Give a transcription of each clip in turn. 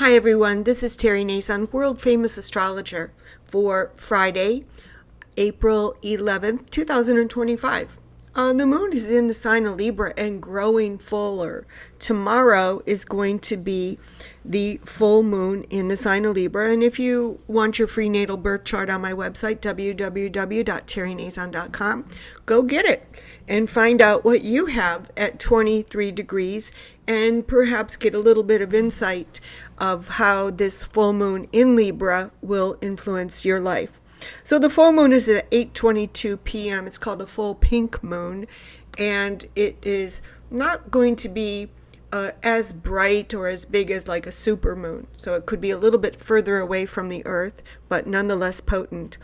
Hi everyone, this is Terry Nazon, world famous astrologer for Friday, April 11th, 2025. The moon is in the sign of Libra and growing fuller. Tomorrow is going to be the full moon in the sign of Libra. And if you want your free natal birth chart on my website, www.terrynazon.com, go get it and find out what you have at 23 degrees and perhaps get a little bit of insight of how this full moon in Libra will influence your life. So the full moon is at 8:22 p.m. It's called a full pink moon, and it is not going to be as bright or as big as like a super moon. So it could be a little bit further away from the Earth, but nonetheless potent.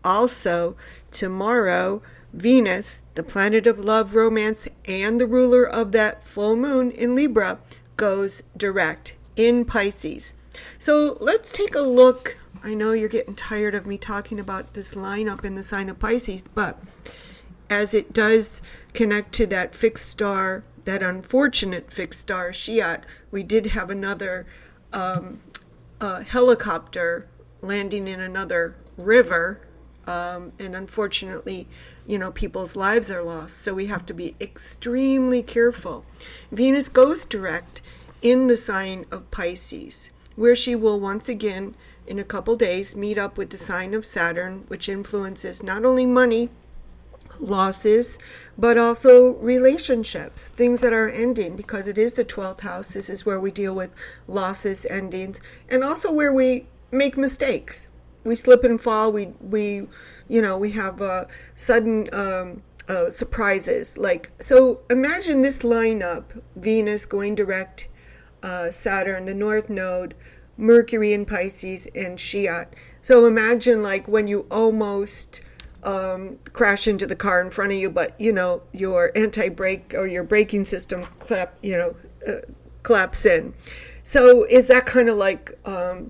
Also, tomorrow, Venus, the planet of love, romance, and the ruler of that full moon in Libra, goes direct in Pisces. So let's take a look. I know you're getting tired of me talking about this lineup in the sign of Pisces, but as it does connect to that fixed star, that unfortunate fixed star, Tissot, we did have another helicopter landing in another river, and unfortunately, people's lives are lost. So we have to be extremely careful. Venus goes direct in the sign of Pisces, where she will once again, in a couple days, meet up with the sign of Saturn, which influences not only money, losses, but also relationships, things that are ending, because it is the 12th house. This is where we deal with losses, endings, and also where we make mistakes. We slip and fall. We have sudden surprises. So imagine this lineup: Venus going direct, Saturn, the North Node, Mercury in Pisces, and Tissot. So imagine when you almost crash into the car in front of you, but your anti-brake or your braking system collapse in. So is that kind of like a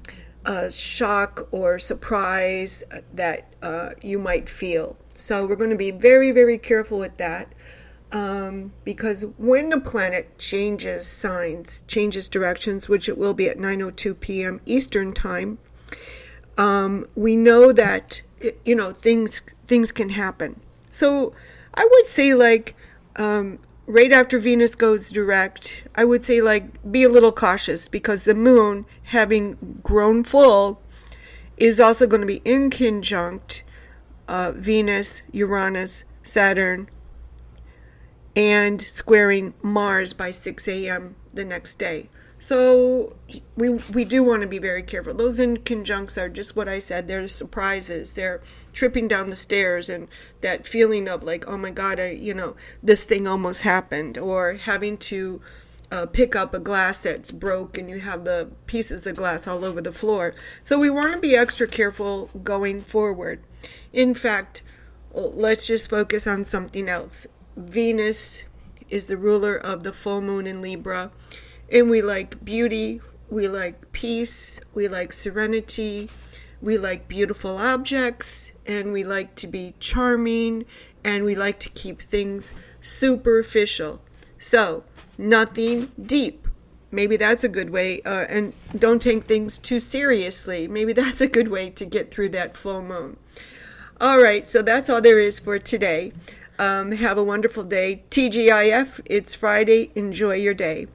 shock or surprise that you might feel? So we're going to be very, very careful with that. Because when the planet changes signs, changes directions, which it will be at 9:02 p.m. Eastern time, we know that things can happen. So I would say right after Venus goes direct, I would say be a little cautious, because the moon, having grown full, is also going to be in conjunct Venus, Uranus, Saturn, and squaring Mars by 6 a.m. the next day. So we do want to be very careful. Those inconjuncts are just what I said. They're surprises. They're tripping down the stairs and that feeling of oh my God, this thing almost happened, or having to pick up a glass that's broke and you have the pieces of glass all over the floor. So we want to be extra careful going forward. In fact, let's just focus on something else. Venus is the ruler of the full moon in Libra, and we like beauty, we like peace, we like serenity, we like beautiful objects, and we like to be charming, and we like to keep things superficial. So nothing deep. Maybe that's a good way, and don't take things too seriously. Maybe that's a good way to get through that full moon. All right, so that's all there is for today. Have a wonderful day. TGIF, it's Friday. Enjoy your day.